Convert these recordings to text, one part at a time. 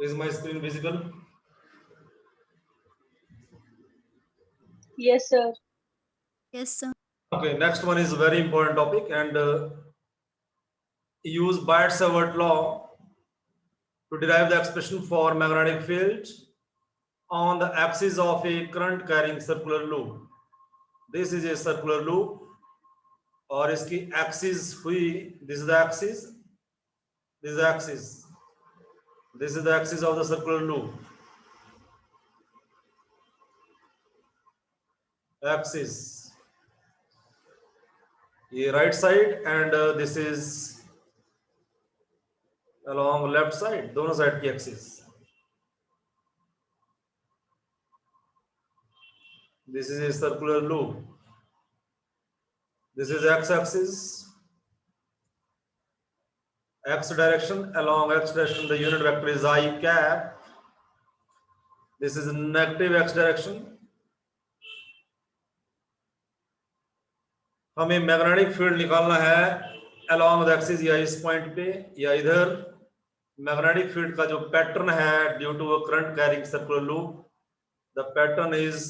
Is my screen visible? Yes, sir. Yes, sir. Okay, next one is a very important topic, and use Biot-Savart law to derive the expression for magnetic field on the axis of a current carrying circular loop. This is a circular loop और इसकी axis हुई, this is the axis, this is the axis, this is the axis of the circular loop, axis ये right side and this is along left side, दोनों side की axis. This is a circular loop. This is x-axis, x direction. Along x direction, the unit vector is I cap. This is negative x direction. हमें magnetic field निकालना है along the axis, या इस point पे या इधर. Magnetic field का जो पैटर्न है due to a current carrying circular loop, the pattern is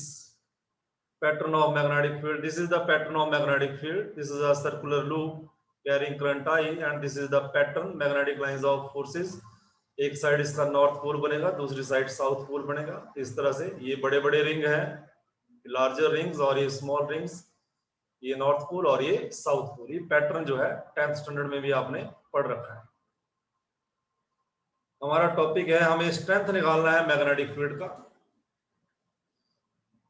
pattern of magnetic field. This is the pattern of magnetic field. This is a circular loop carrying current I, and this is the pattern magnetic lines of forces. एक side इसका north pole बनेगा, दूसरी side south pole बनेगा. इस तरह से ये बड़े बड़े रिंग हैं, लार्जर रिंग्स, और ये स्मॉल रिंग्स, ये नॉर्थ पोल और ये साउथ पोल. ये पैटर्न जो है 10th स्टैंडर्ड में भी आपने पढ़ रखा है. हमारा टॉपिक है, हमें स्ट्रेंथ निकालना है मैग्नेटिक फील्ड का,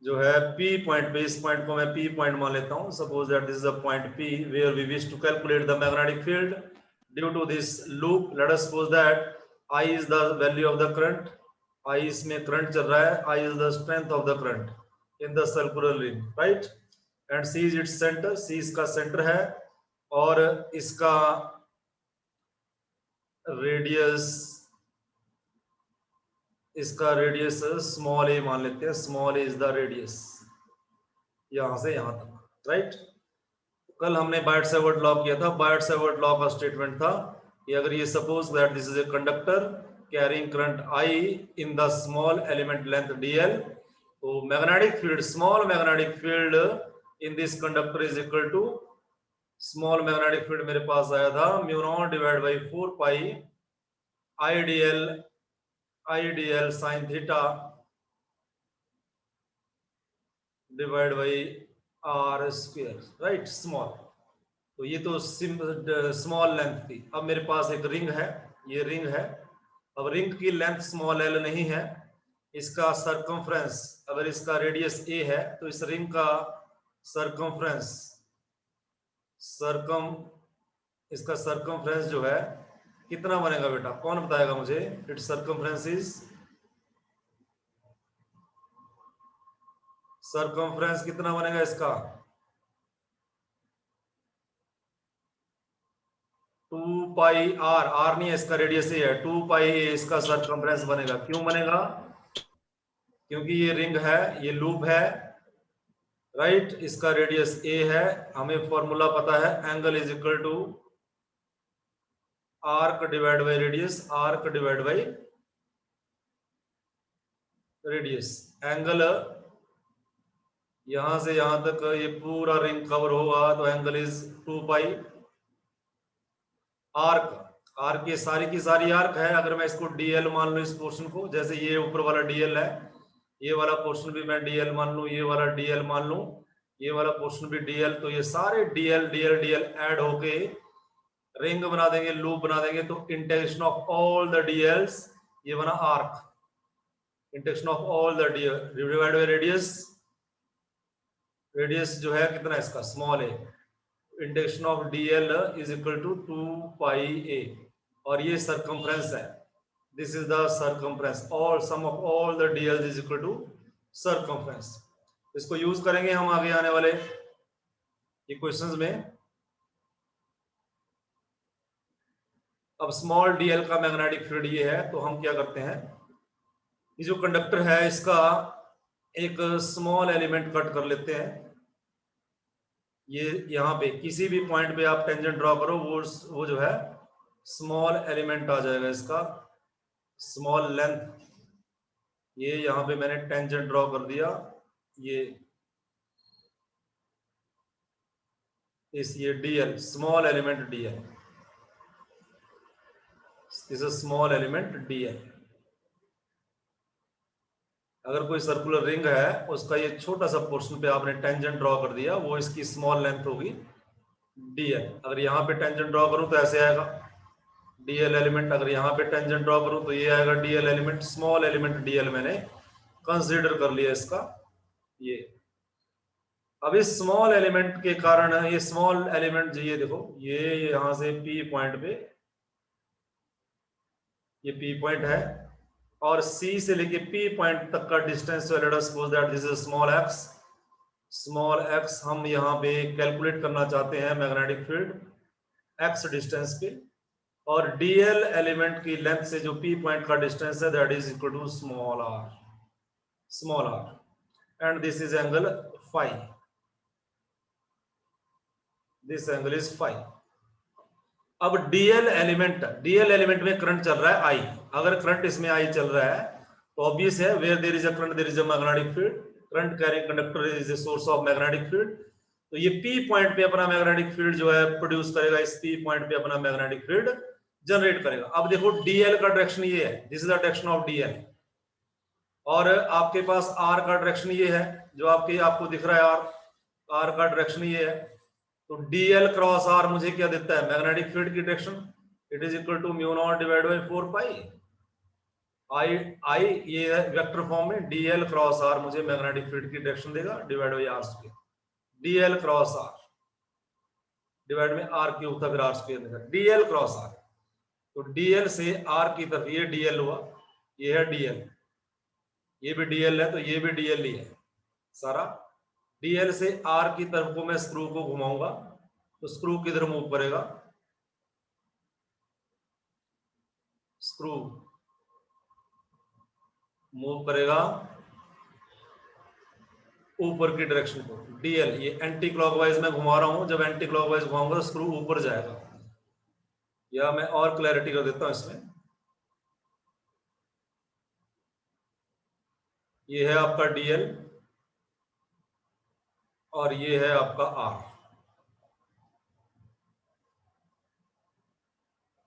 जो है P पॉइंट पे. इस पॉइंट को मैं P पॉइंट मान लेता हूं. Suppose that this is a point P where we wish to calculate the magnetic field due to this loop. Let us suppose that I is the value of the current. I इसमें current चल रहा है. I is the strength of the current in the circular ring, right. And C is its centre. C इसका centre है और इसका radius, इसका radius small a मान लेते हैं. Small a is the radius यहां से यहां तक, राइट. कल हमने बायट-सावर्ट लॉ किया था. बायट-सावर्ट लॉ का स्टेटमेंट था कि अगर ये suppose that this is a conductor carrying current I in the small element length dl, तो magnetic field, small magnetic field in this conductor is equal to, small magnetic field मेरे पास आया था mu naught divide by 4 pi I sin theta divide by r square, right. Small, तो ये तो small length थी. अब मेरे पास एक रिंग है, ये रिंग है. अब रिंग की लेंथ स्मॉल l नहीं है. इसका सरकमफ्रेंस, अगर इसका रेडियस a है तो इस रिंग का सरकमफ्रेंस, इसका सरकमफ्रेंस जो है कितना बनेगा बेटा, कौन बताएगा मुझे? इट्स सरकमफ्रेंस इज, सरकमफ्रेंस कितना बनेगा इसका? 2 पाई r. r नहीं है, इसका रेडियस ए है. 2 पाई a इसका सरकमफ्रेंस बनेगा. क्यों बनेगा? क्योंकि ये रिंग है, ये लूप है, राइट. इसका रेडियस a है. हमें फॉर्मूला पता है, angle is equal to arc divide by radius, arc divide by radius. Angle यहां से यहां तक ये पूरा रिंग कवर होगा तो एंगल इज 2 पाई. आर्क ये सारी की सारी आर्क है. अगर मैं इसको dl मान लूं, इस पोर्शन को, जैसे ये ऊपर वाला dl है, ये वाला पोर्शन भी मैं dl मान लूं, ये वाला dl मान लूं, ये वाला पोर्शन भी dl, तो ये सारे dl ऐड होके रिंग बना देंगे, लूप बना देंगे. तो integration of all the dl's, ये बना arc. Integration of all the dl divide by radius. Radius जो है कितना है इसका, small a. Integration of dl is equal to 2 pi a, और ये सरकमफ्रेंस है. This is the circumference. All sum of all the dl is equal to circumference. इसको use करेंगे हम आगे आने वाले इक्वेशंस में. अब स्मॉल dl का मैग्नेटिक फील्ड ये है, तो हम क्या करते हैं, ये जो कंडक्टर है इसका एक स्मॉल एलिमेंट कट कर लेते हैं. ये यहाँ पे किसी भी पॉइंट पे आप टेंजेंट ड्रॉ करो, वो जो है स्मॉल एलिमेंट आ जाएगा इसका. स्मॉल लेंथ, ये यहां पे मैंने टेंजेंट ड्रॉ कर दिया, ये DL, small element DL, this is small element DL. अगर कोई सर्कुलर रिंग है, उसका ये छोटा सा पोर्शन पे आपने टेंजेंट ड्रॉ कर दिया, वो इसकी स्मॉल लेंथ होगी डीएल। अगर यहाँ पे टेंजेंट ड्रॉ करूं तो ऐसे आएगा डीएल एलिमेंट, अगर यहाँ पे टेंजेंट ड्रॉ करूं तो ये आएगा DL element, small element DL मैंने कंसीडर कर लिया इसका। ये अब इस स्मॉल एलिमेंट के कारण, ये स्मॉल एलिमेंट, ये देखो, ये यहां से पी पॉइंट पे, ये पी पॉइंट है, और सी से लेके पी पॉइंट तक का distance, late us suppose that this is small x. Small x हम यहाँ पे कैलकुलेट करना चाहते हैं मैग्नेटिक फील्ड एक्स डिस्टेंस पे, और डीएल एलिमेंट की लेंथ से जो पी पॉइंट का डिस्टेंस है, that is equal to small r, and this is angle phi, this angle is phi. अब डीएल एलिमेंट में करंट चल रहा है आई, अगर करंट इसमें आई चल रहा है तो ऑब्वियस है, where there is a current there is a magnetic field, current carrying conductor is a source of magnetic field. तो ये पी पॉइंट पे अपना मैग्नेटिक फील्ड जो है प्रोड्यूस करेगा, इस पी पॉइंट पे अपना मैग्नेटिक फील्ड जनरेट करेगा। अब देखो डीएल का डायरेक्शन ये है, this is the direction of DL, और आपके पास आर का डायरेक्शन ये है, जो आपको दिख रहा है, आर का डायरेक्शन ये है। तो डीएल क्रॉस आर मुझे क्या देता है, मैग्नेटिक फील्ड की direction, it is equal to mu naught divide by 4 pi I, ये है वेक्टर फॉर्म में, डीएल क्रॉस आर मुझे मैग्नेटिक फील्ड की डायरेक्शन देगा divide by r square, dl cross r divide में आर क्यूब था, फिर आर स्क्वायर देगा, डीएल क्रॉस आर। तो डीएल से आर की तरफ ये डीएल हुआ, ये है डीएल, ये भी डीएल है, तो ये भी डीएल ही है सारा। डीएल से आर की तरफ को मैं स्क्रू को घुमाऊंगा, तो स्क्रू किधर मूव करेगा, स्क्रू मूव करेगा ऊपर की डायरेक्शन को, डीएल, ये एंटी क्लॉकवाइज में घुमा रहा हूं, जब एंटी क्लॉकवाइज घुमाऊंगा तो स्क्रू ऊपर जाएगा। या मैं और क्लैरिटी कर देता हूं इसमें, ये है आपका डीएल और ये है आपका आर,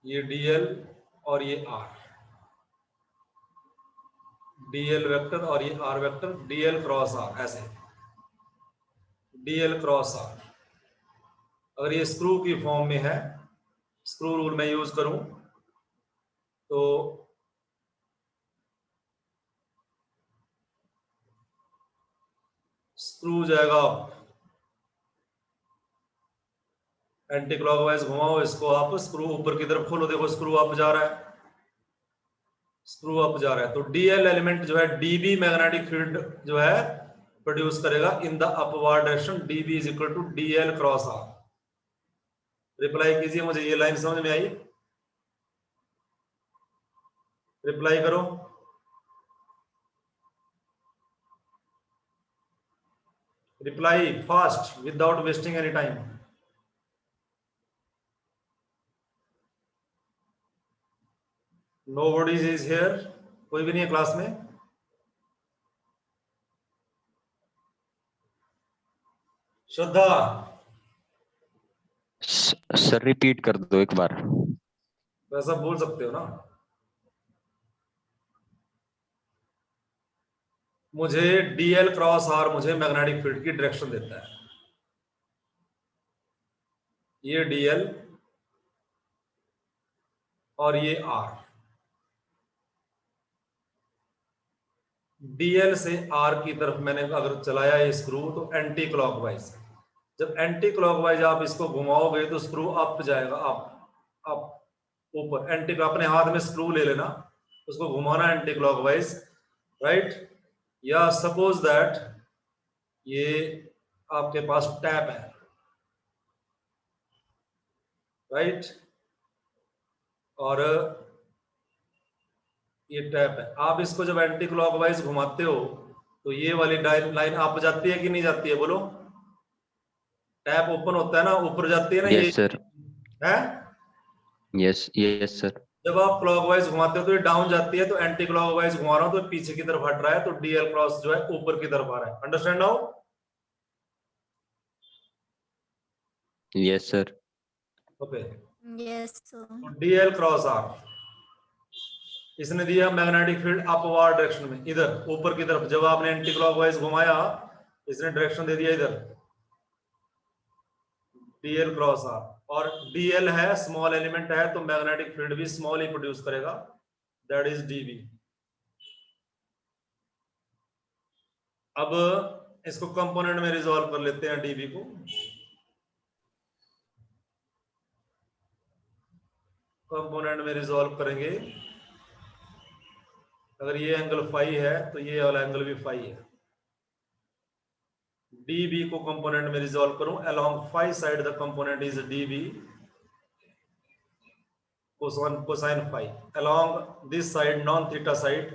ये डीएल और ये आर, डीएल वेक्टर और ये r vector, dl cross r, ऐसे डीएल क्रॉस आर। अगर ये स्क्रू की फॉर्म में है, स्क्रू रूल में यूज करूं तो स्क्रू जाएगा एंटी क्लॉकवाइज, घुमाओ इसको आप, स्क्रू ऊपर की तरफ खोलो, देखो स्क्रू अप जा रहा है, स्क्रू अप जा रहा है। तो डीएल एलिमेंट जो है डीबी मैग्नेटिक फील्ड जो है प्रोड्यूस करेगा in the upward direction, dB is equal to dl cross r. Reply कीजिए, मुझे ये लाइन समझ में आई, रिप्लाई करो। Reply fast without wasting any time. Nobody is here, कोई भी नहीं है क्लास में। श्रद्धा, सर रिपीट कर दो एक बार। वैसा बोल सकते हो ना। मुझे डीएल क्रॉस आर मुझे मैग्नेटिक फील्ड की डायरेक्शन देता है, ये डीएल और ये आर। डीएल से आर की तरफ मैंने अगर चलाया ये स्क्रू तो एंटी क्लॉकवाइज, जब एंटी क्लॉकवाइज आप इसको घुमाओगे तो स्क्रू अप जाएगा, अप ऊपर, एंटी, अपने हाथ में स्क्रू ले लेना, उसको घुमाना एंटी क्लॉकवाइज, राइट। या सपोज दैट ये आपके पास टैप है, राइट, और ये टैप है, आप इसको जब एंटी क्लॉकवाइज घुमाते हो तो ये वाली लाइन अप जाती है कि नहीं जाती है, बोलो। टैप ओपन होता है ना, ऊपर जाती है ना, यस ये सर, है, यस यस सर, जब आप क्लॉकवाइज घुमाते हो तो ये डाउन जाती है, तो एंटी क्लॉकवाइज घुमा रहा हूं तो पीछे की तरफ हट रहा है, तो डीएल क्रॉस जो है ऊपर की तरफ आ रहा है। Understand now? Yes sir. Okay, Yes, sir. तो डीएल क्रॉस आर, इसने दिया मैग्नेटिक फील्ड अपवार्ड डायरेक्शन में, इधर ऊपर की तरफ। जब आपने एंटी क्लॉकवाइज घुमाया, इसने डायरेक्शन दे दिया इधर, डीएल क्रॉस आर। और डीएल है स्मॉल एलिमेंट है, तो मैग्नेटिक फील्ड भी स्मॉल ही प्रोड्यूस करेगा, दैट इज डीबी। अब इसको कंपोनेंट में रिजॉल्व कर लेते हैं डीबी को। कंपोनेंट में रिजॉल्व करेंगे, अगर ये एंगल फाई है तो ये वाला एंगल भी फाई है। dB को कंपोनेंट में रिजॉल्व करूं, along phi side the component is dB cosine phi, along this side non theta side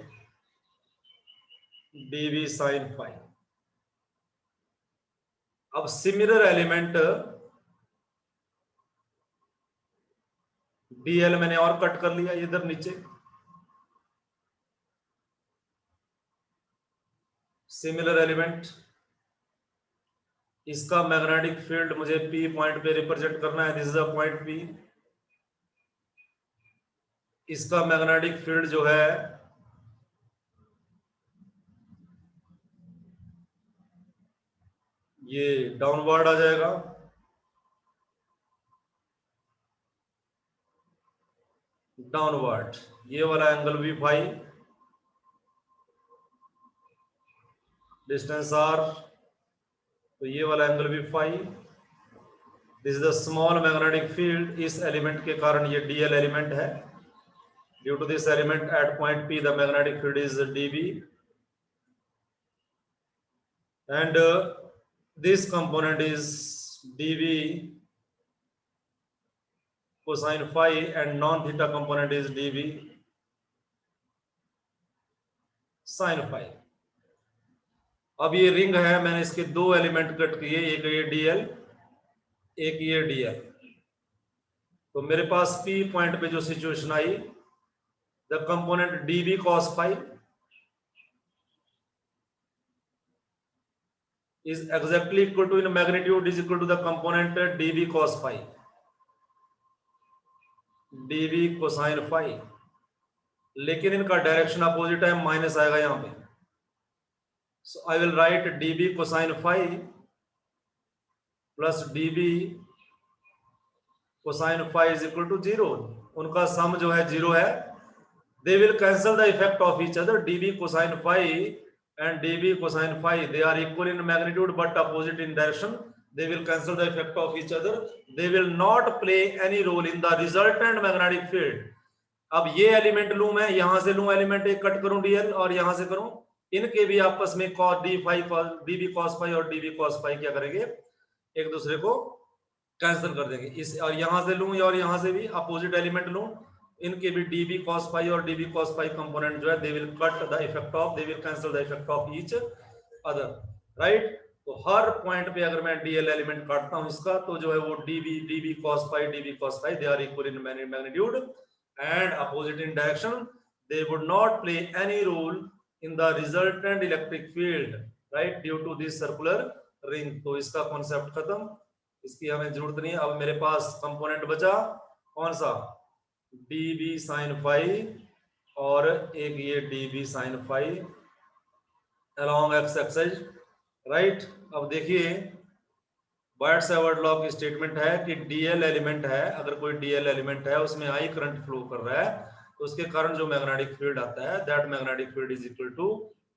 dB sine phi. अब सिमिलर एलिमेंट dl मैंने और कट कर लिया इधर नीचे, सिमिलर एलिमेंट, इसका मैग्नेटिक फील्ड मुझे P पॉइंट पे रिप्रेजेंट करना है, this is a point P। इसका मैग्नेटिक फील्ड जो है ये डाउनवर्ड आ जाएगा, डाउनवर्ड। ये वाला एंगल भी फाई, डिस्टेंस आर, तो ये वाला एंगल भी phi. This is the small magnetic field, इस एलिमेंट के कारण ये डीएल एलिमेंट है। Due to this element at point P the magnetic field is dB, and this component is dB cosine phi and non theta component is dB sin phi। अब ये ring है, मैंने इसके दो एलिमेंट कट किए, एक ये dl, एक ये dl। तो मेरे पास P पॉइंट पे जो situation I, the component dB cos phi is exactly equal to, in magnitude is equal to the component dB cos phi, dB cosine phi। लेकिन इनका डायरेक्शन अपोजिट है, माइनस आएगा यहां पे। So I will write dB cosine phi plus dB cosine phi is equal to 0। उनका सम जो है 0 है। They will cancel the effect of each other, dB cosine phi and dB cosine phi, they are equal in magnitude but opposite in direction। They will cancel the effect of each other, they will not play any role in the resultant magnetic field। अब ये element लूं मैं, यहां से लूं element एक cut करूं dl और यहां से करूं, इनके भी आपस में cos d phi dB cos phi और dB cos phi क्या करेंगे, एक दूसरे को कैंसिल कर देंगे। इस और यहां से लूं और यहां से भी अपोजिट एलिमेंट लूं, इनके भी dB cos phi और dB cos phi कंपोनेंट जो है they will cut the effect of, they will cancel the effect of each other, right. तो हर पॉइंट पे अगर मैं dl एलिमेंट काटता हूं इसका, तो जो है वो dB cos phi they are equal in magnitude and opposite in direction, they would not play any role in the resultant electric field, right, due to this circular ring। तो इसका concept खत्म, इसकी हमें जरूरत नहीं है। अब मेरे पास कंपोनेंट बचा कौन सा, dB sin phi और एक ये dB sin phi along x axis, right. अब देखिए बायट-सावर्ट लॉ की स्टेटमेंट है कि डीएल एलिमेंट है, अगर कोई डीएल एलिमेंट है उसमें आई करंट फ्लो कर रहा है, तो उसके कारण जो मैग्नेटिक फील्ड आता है, that magnetic field is equal to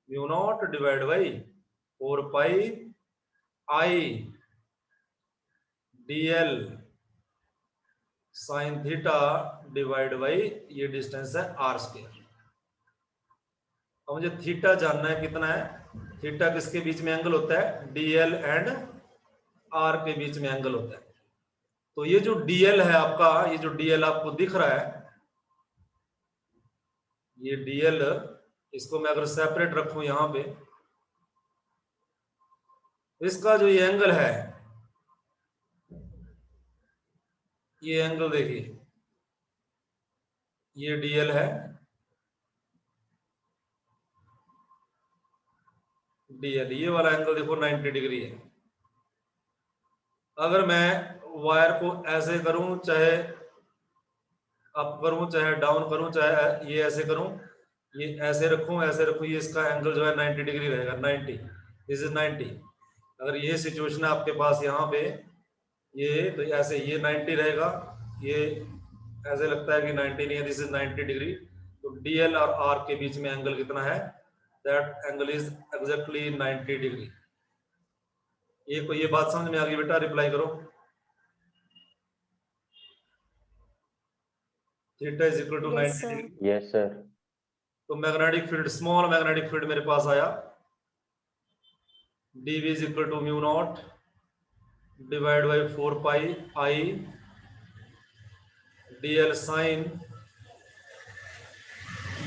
mu naught divide by 4 pi I dl sine theta divide by ये डिस्टेंस है आर स्क्वायर। अब मुझे थीटा जानना है कितना है, थीटा किसके बीच में एंगल होता है, डीएल एंड आर के बीच में एंगल होता है। तो ये जो डीएल है आपका, ये जो डीएल आपको दिख रहा है, ये डीएल, इसको मैं अगर सेपरेट रखूं यहां पे, इसका जो ये एंगल है, ये एंगल देखिए, ये डीएल है, डीएल, ये वाला एंगल देखो 90 डिग्री है। अगर मैं वायर को ऐसे करूं, चाहे अप करूं चाहे डाउन करूं, चाहे ये ऐसे करूं, ये ऐसे रखूं, ऐसे रखूं, ये इसका एंगल जो है 90 डिग्री रहेगा, 90, दिस इज 90। अगर ये सिचुएशन है आपके पास यहाँ पे, ये तो ऐसे ये 90 रहेगा, ये ऐसे लगता है कि 90 नहीं है, दिस इज 90 डिग्री। तो डीएल और आर के बीच में एंगल कितना है? That angle is exactly 90 degree. ये बात समझ में आ गई बेटा? रिप्लाई करो। Theta is equal to 90 degree. Yes sir. तो magnetic field, small magnetic field मेरे पास आया, dv is equal to mu naught divide by 4 pi I dl sine,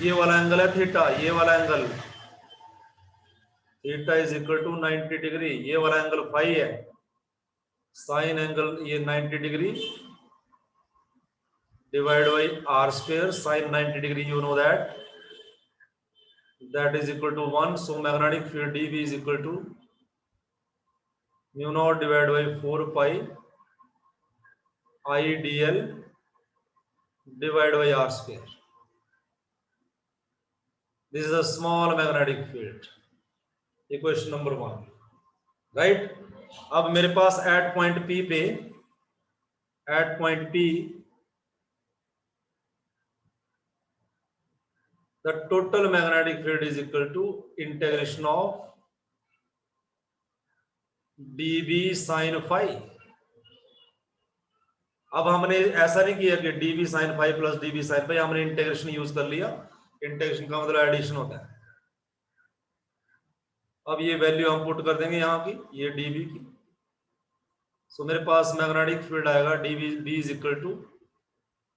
ये वाला एंगल है थीटा, ये वाला angle theta is equal to 90 degree, ये वाला एंगल फाई है, साइन एंगल ये 90 degree divide by r square, sine 90 degree, you know that is equal to 1. So magnetic field dv is equal to mu naught divided by 4 pi I dl divided by r square. This is a small magnetic field. Equation number 1, right? अब मेरे पास at point P पे, at point P the total magnetic field is equal to integration of dv sin phi. अब हमने ऐसा नहीं किया कि dv sin phi plus dv sin phi, हमने इंटीग्रेशन यूज कर लिया। इंटीग्रेशन का मतलब एडिशन होता है। अब ये वैल्यू हम पुट कर देंगे यहाँ की, ये dv की। सो मेरे पास मैग्नेटिक फील्ड आएगा dv b is equal to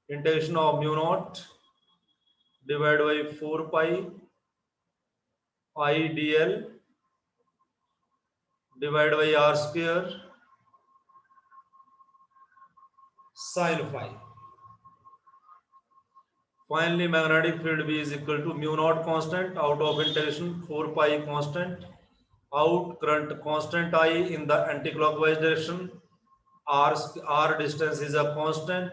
integration of mu naught divide by 4 pi I dl divide by r square sin phi. Finally, magnetic field B is equal to mu naught constant out of integration 4 pi constant out, current constant I in the anti-clockwise direction, r distance is a constant,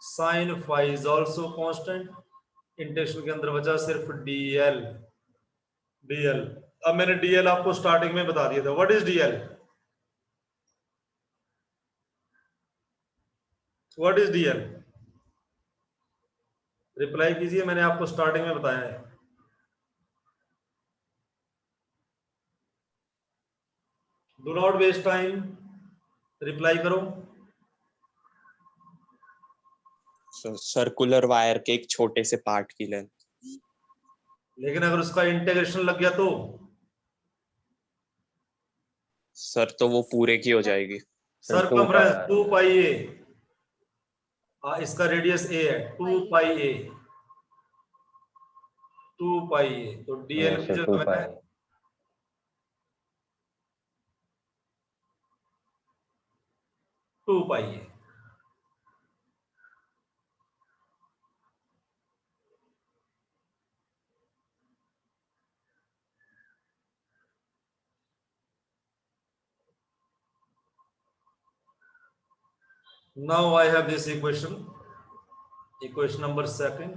sin phi is also constant, integration के अंदर बचा सिर्फ dl। अब मैंने dl आपको starting में बता दिया था। What is dl? What is dl? Reply कीजिए, मैंने आपको स्टार्टिंग में बताया है। Do not waste time, reply करो। सर्कुलर वायर के एक छोटे से पार्ट की लेंथ। लेकिन अगर उसका इंटीग्रेशन लग गया तो सर तो वो पूरे की हो जाएगी। सरकमफ्रेंस 2 पाई ए, इसका रेडियस ए है, 2 पाई ए, 2 पाई ए। तो डीएल की जगह मैंने 2 पाई ए। Now I have this equation, equation number 2।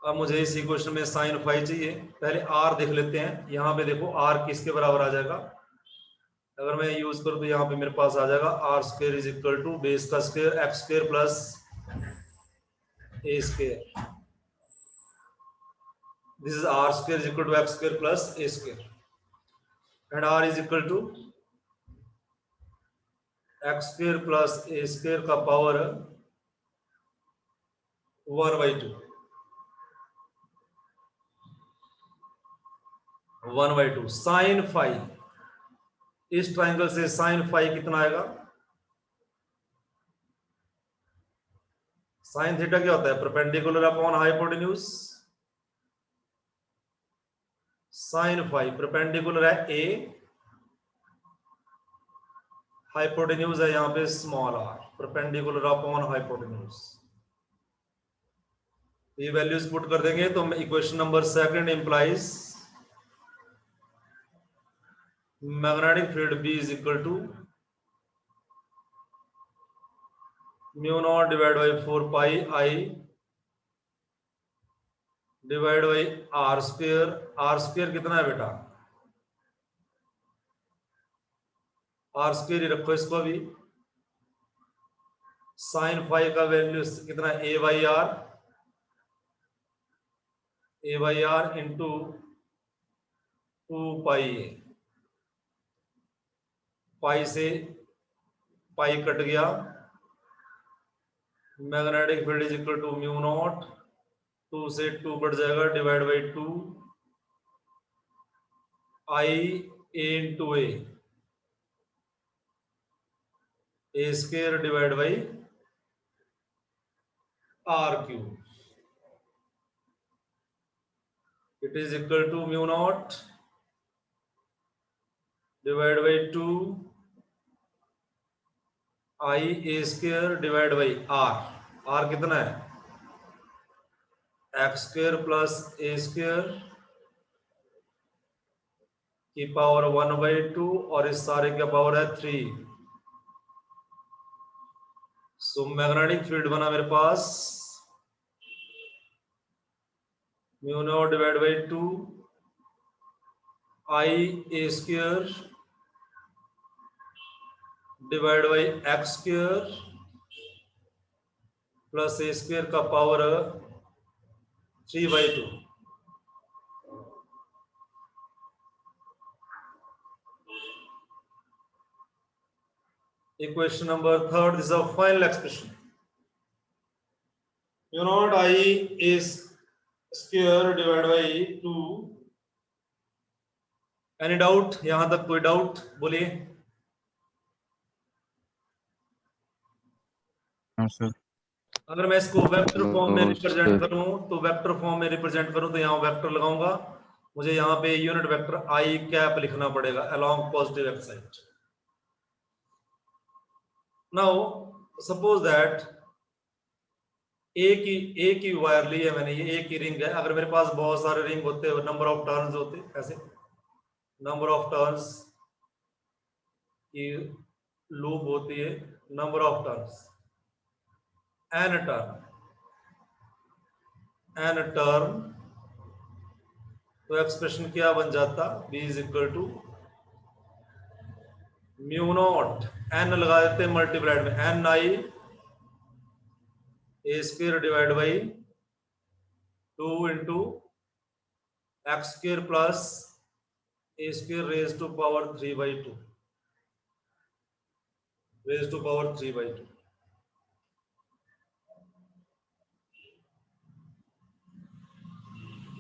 अब मुझे इस इक्वेशन में साइन फाई चाहिए। पहले आर देख लेते हैं। यहाँ पे देखो आर किसके बराबर आ जाएगा? अगर मैं यूज करूँ तो यहाँ पे मेरे पास आ जाएगा R square is equal to base का square X square plus A square. This is R square is equal to X square plus A square and R is equal to X square plus A square का power 1/2, 1/2 sine phi. इस triangle से sine phi कितना आएगा? Sine theta क्या होता है? Perpendicular upon hypotenuse. Sine phi perpendicular है A, hypotenuse है यहाँ पे small are, perpendicular upon hypotenuse. ये वैल्यूज पुट कर देंगे तो equation number second implies magnetic field B is equal to mu naught divide by 4 pi I divide by r square कितना है बेटा, आर स्क्वेयर ही रखो इसको भी। साइन फाई का वैल्यू कितना है, a by r into 2 pi, pi से पाई कट गया, magnetic field is equal to mu naught 2 से 2 कट जाएगा divide by 2 I a into a square divide by r cube, it is equal to mu naught divide by 2 I A square divide by r कितना है, x square plus ए square की power 1/2 और इस सारे का power है 3। So magnetic field बना मेरे पास mu naught divide by 2 I A square divide by X square plus A square का power 3/2। Equation number third, this is a final expression. Mu naught I is square divided by 2. Any doubt? यहां तक कोई doubt बोलिए। अगर मैं इसको vector form में represent करूं तो यहाँ वेक्टर लगाऊंगा, मुझे यहाँ पे यूनिट वेक्टर आई कैप लिखना पड़ेगा along positive x side. Now suppose that एक ही वायर ली है मैंने, ये एक ही रिंग है। अगर मेरे पास बहुत सारे रिंग होते हैं, नंबर ऑफ टर्न्स होते, ऐसे नंबर ऑफ टर्न्स की लूप होती है, number of turns n turn, तो एक्सप्रेशन क्या बन जाता, B is equal to mu naught, n लगा देते हैं मल्टीप्लाइड में, n I A square divide by 2 into x square plus A square raise to power 3/2, raise to power 3/2।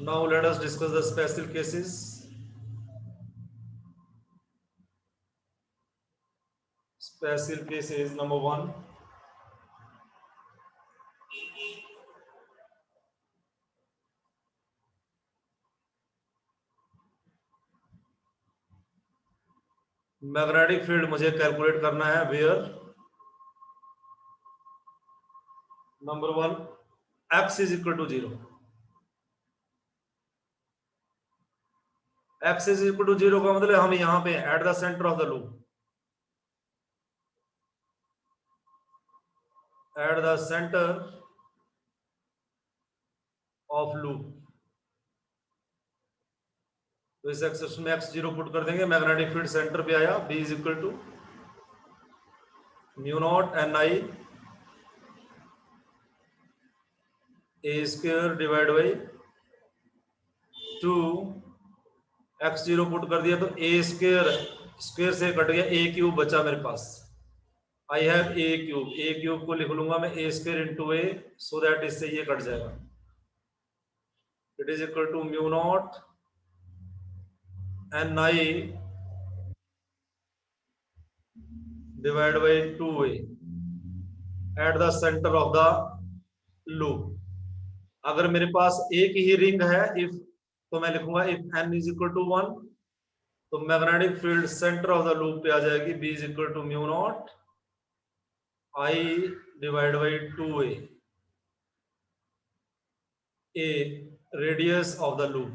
Now let us discuss the special cases. Special cases number 1. Magnetic field मुझे calculate करना है where number 1 x is equal to 0, x is equal to 0 का मतलब हम यहाँ पे at the centre of the loop, at the centre of loop, तो इस एक्सप्रेशन में x 0 पुट कर देंगे, मैग्नेटिक फील्ड सेंटर पे आया, B is equal to mu naught N I A square divide by 2, x 0 put कर दिया तो a स्क्वेयर से कट गया, a क्यूब बचा मेरे पास, आई हैव a क्यूब को लिख लूंगा मैं a square into a, so that इससे ये कट जाएगा, it is equal to mu naught N I divide by 2a at the centre of the loop. अगर मेरे पास एक ही रिंग है, इफ, तो मैं लिखूंगा if n is equal to 1, तो magnetic field centre of the loop पे आ जाएगी, B is equal to mu naught I divide by 2a। A radius of the loop.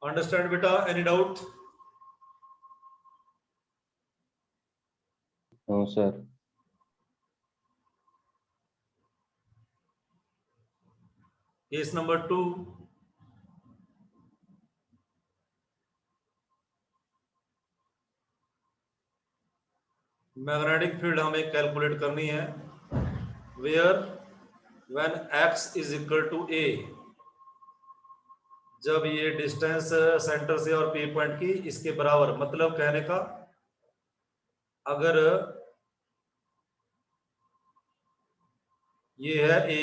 Understand beta? Any doubt? No, sir. Case number 2. Magnetic field हमें calculate करनी है where when x is equal to a, जब ये distance centre से और P point की इसके बराबर, मतलब कहने का अगर ये है a,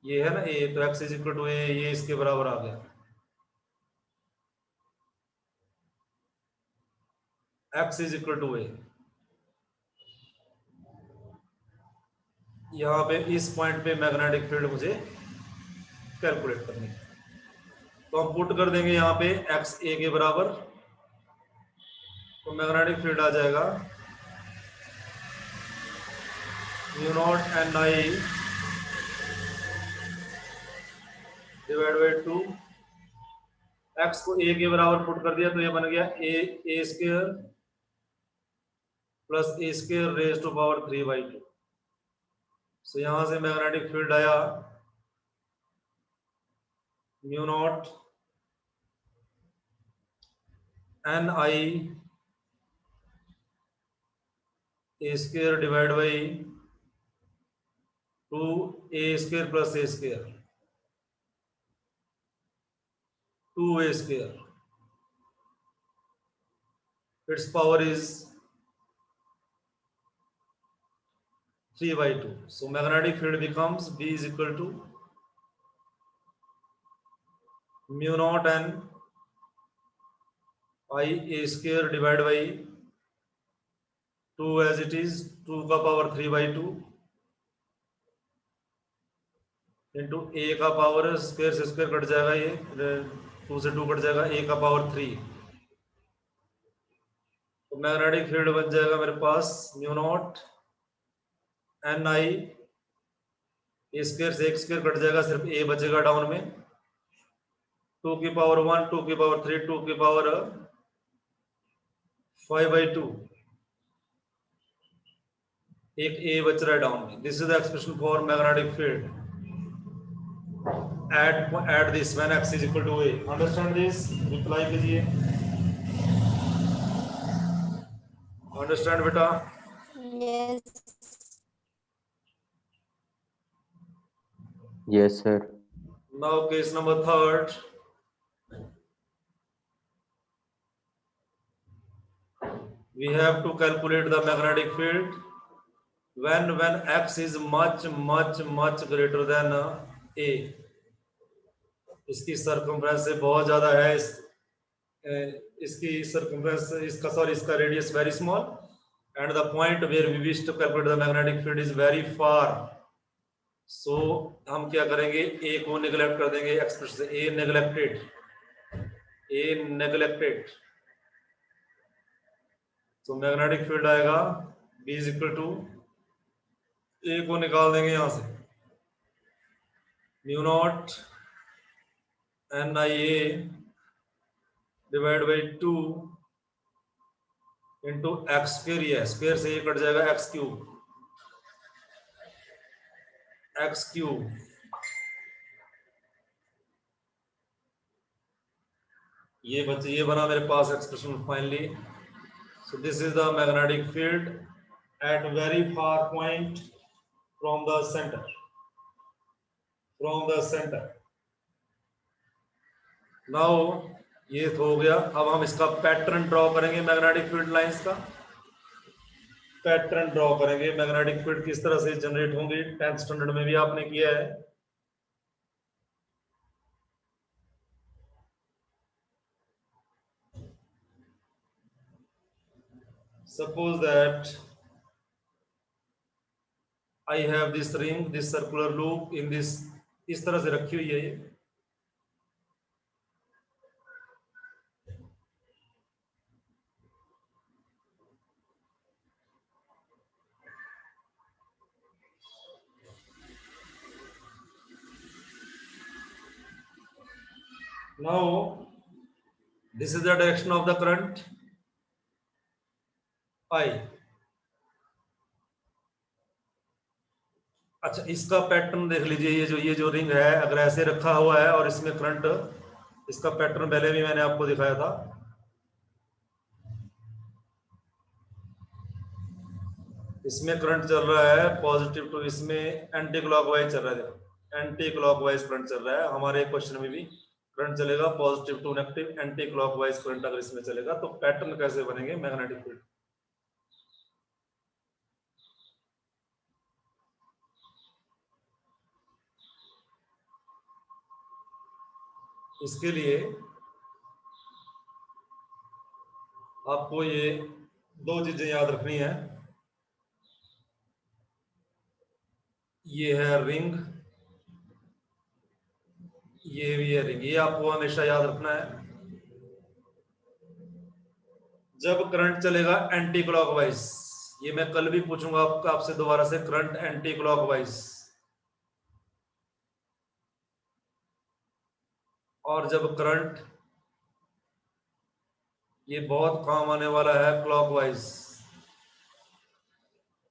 ये है ना a, तो x is equal to a, ये इसके बराबर आ गया। x is equal to a, यहाँ पे इस पॉइंट पे मैग्नेटिक फील्ड मुझे कैलकुलेट करनी है, तो हम पुट कर देंगे यहाँ पे x a के बराबर, तो मैग्नेटिक फील्ड आ जाएगा mu naught N I divide by 2, x को a के बराबर पुट कर दिया तो ये बन गया a square plus a square raise to power 3/2। So यहां से मैग्नेटिक फील्ड आया mu naught N I A square divide by 2 a square plus a square 2a square, its power is 3/2. So magnetic field becomes B is equal to mu naught n I a square divided by 2 as it is 2 का power 3/2 into a का power square से square cut जाएगा, ये 2 से 2 cut जाएगा, a का power 3, तो magnetic field बन जाएगा मेरे पास mu naught N I A square से एक स्क्वायर कट जाएगा, सिर्फ a बचेगा डाउन में, 2 की पावर 1 2 की पावर 3 2 की पावर 5/2, एक a बच रहा है डाउन में। This is the expression for magnetic field at this when x is equal to a। Understand this? Reply कीजिए। अंडरस्टैंड बेटा? Yes. Yes, sir. Now case number 3, we have to calculate the magnetic field when x is much greater than a। इसकी circumference से बहुत ज्यादा है, इसकी circumference इसका radius very small and the point where we wish to calculate the magnetic field is very far. So हम क्या करेंगे, a को नेग्लेक्ट कर देंगे, एक्सप्रेशन से a नेग्लेक्टेड, तो मैग्नेटिक फील्ड आएगा B is equal to a को निकाल देंगे यहां से mu naught N I A divide by 2 into X square, ये स्क्वायर से ये कट जाएगा एक्स क्यूब, ये बना मेरे पास expression finally. So this is the magnetic field at very far point from the centre. Now ये तो हो गया, अब हम इसका पैटर्न ड्रॉ करेंगे, मैग्नेटिक फील्ड लाइंस का पैटर्न ड्रॉ करेंगे। मैग्नेटिक फील्ड किस तरह से जनरेट होंगे, 10th स्टैंडर्ड में भी आपने किया है। Suppose that I have this ring, this circular loop in this, इस तरह से रखी हुई है ये, now this is the direction of the current I. अच्छा, इसका पैटर्न देख लीजिए, ये जो रिंग है अगर ऐसे रखा हुआ है और इसमें करंट, इसका पैटर्न पहले भी मैंने आपको दिखाया था। इसमें करंट चल रहा है पॉजिटिव टू, इसमें एंटी क्लॉकवाइज चल रहा है, एंटी क्लॉकवाइज करंट चल रहा है। हमारे क्वेश्चन में भी करंट चलेगा positive to negative, anti clockwise current अगर इसमें चलेगा तो पैटर्न कैसे बनेंगे मैग्नेटिक फील्ड। इसके लिए आपको ये दो चीजें याद रखनी है, ये है रिंग, ये भी है रिंग, ये आपको हमेशा याद रखना है। जब करंट चलेगा एंटी क्लॉकवाइज, ये मैं कल भी पूछूंगा आपसे दोबारा से, करंट एंटी क्लॉकवाइज, और जब करंट, ये बहुत काम आने वाला है क्लॉकवाइज,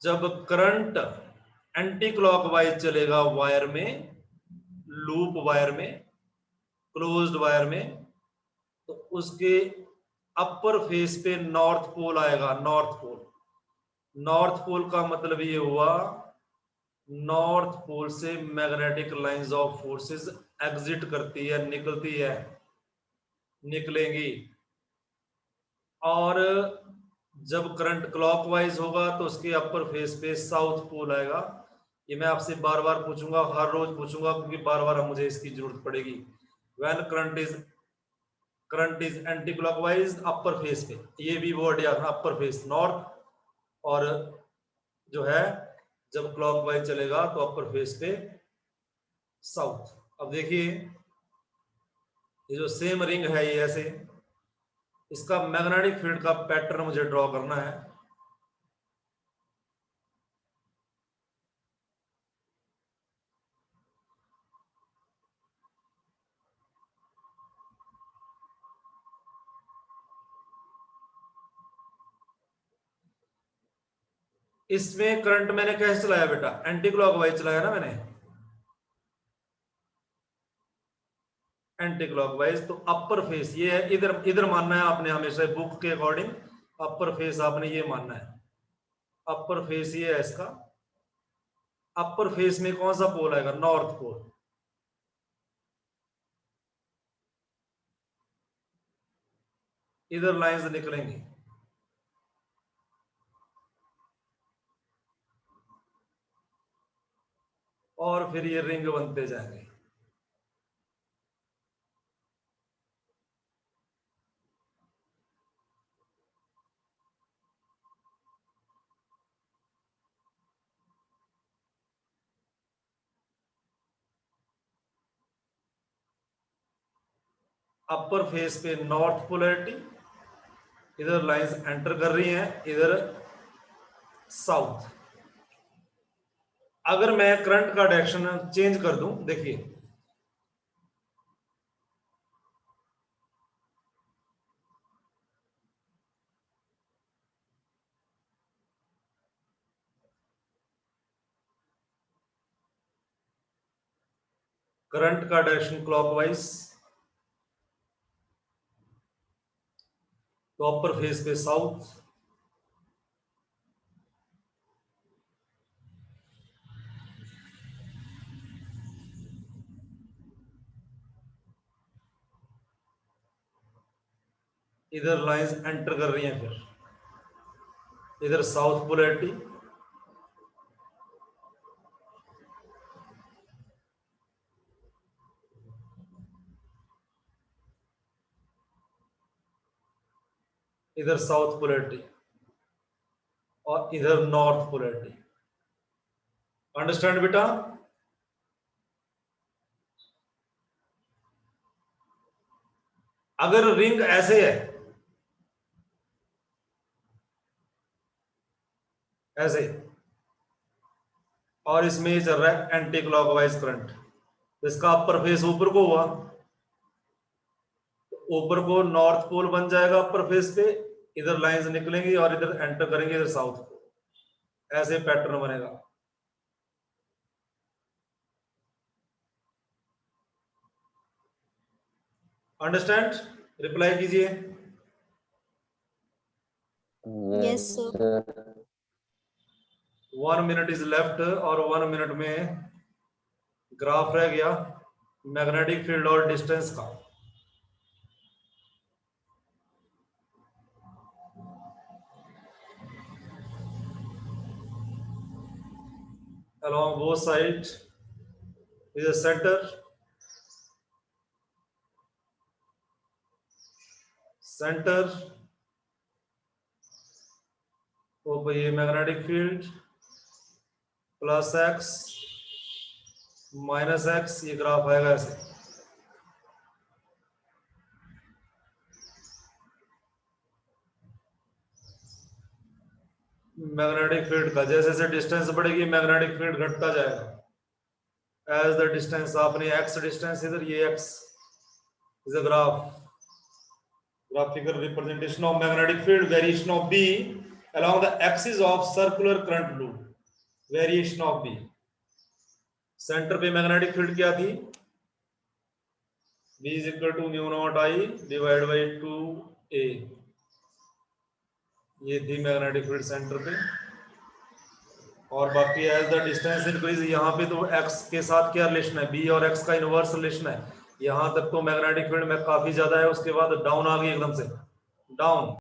जब करंट एंटी क्लॉकवाइज चलेगा वायर में, लूप वायर में, क्लोज्ड वायर में, तो उसके अपर फेस पे नॉर्थ पोल आएगा। नॉर्थ पोल, नॉर्थ पोल का मतलब ये हुआ नॉर्थ पोल से magnetic lines of forces exit करती है, निकलती है, निकलेंगी। और जब करंट क्लॉकवाइज होगा तो उसके अपर फेस पे साउथ पोल आएगा। ये मैं आपसे बार बार पूछूंगा, हर रोज पूछूंगा, क्योंकि बार बार मुझे इसकी जरूरत पड़ेगी। When current is anti clockwise upper face पे, ये भी वर्ड याद, अपर फेस नॉर्थ, और जो है जब क्लॉकवाइज चलेगा तो अपर फेस पे साउथ। अब देखिए ये जो सेम रिंग है, ये ऐसे, इसका मैग्नेटिक फील्ड का पैटर्न मुझे ड्रॉ करना है। इसमें करंट मैंने कैसे चलाया बेटा, एंटी क्लॉकवाइज चलाया ना मैंने, एंटी क्लॉकवाइज। तो अपर फेस ये है, इधर इधर मानना है आपने हमेशा बुक के अकॉर्डिंग, अपर फेस आपने ये मानना है, अपर फेस ये है इसका। अपर फेस में कौन सा पोल आएगा, नॉर्थ पोल। इधर लाइंस निकलेंगी, और फिर ये रिंग बनते जाएंगे। अपर फेस पे नॉर्थ पोलैरिटी, इधर लाइंस एंटर कर रही हैं, इधर साउथ। अगर मैं करंट का डायरेक्शन चेंज कर दूं, देखिए करंट का डायरेक्शन क्लॉकवाइज, तो अपर फेस पे साउथ, इधर लाइंस एंटर कर रही हैं, फिर इधर साउथ पोलैरिटी, इधर साउथ पोलैरिटी, और इधर नॉर्थ पोलैरिटी। अंडरस्टैंड बेटा। अगर रिंग ऐसे है, ऐसे, और इसमें ये चल रहा है एंटी क्लॉकवाइज करंट, तो इसका अपर फेस ऊपर को हुआ, ऊपर को नॉर्थ पोल बन जाएगा अपर फेस पे, इधर लाइंस निकलेंगी और इधर एंटर करेंगे इधर साउथ को, ऐसे पैटर्न बनेगा। अंडरस्टैंड? रिप्लाई कीजिए। Yes, sir. 1 minute is left और 1 मिनट में ग्राफ रह गया मैग्नेटिक फील्ड और डिस्टेंस का। along both sides is a center, of ये magnetic field plus x minus x, ये ग्राफ आएगा ऐसे। मैग्नेटिक फील्ड का जैसे जैसे डिस्टेंस बढ़ेगी मैग्नेटिक फील्ड घटता जाएगा। एज द डिस्टेंस, आपने एक्स डिस्टेंस इधर, ये x is a graphical representation of magnetic field, variation of B along the axis of circular current loop, variation of B। Centre पे मैग्नेटिक फील्ड क्या थी? B is equal to mu naught I divided by 2A, ये थी magnetic field centre पे। और बाकी as the distance increase, यहाँ पे तो x के साथ क्या रिलेशन है? B और x का इनवर्स रिलेशन है। यहाँ तक तो मैग्नेटिक फील्ड में काफी ज्यादा है, उसके बाद डाउन आ गई एकदम से, डाउन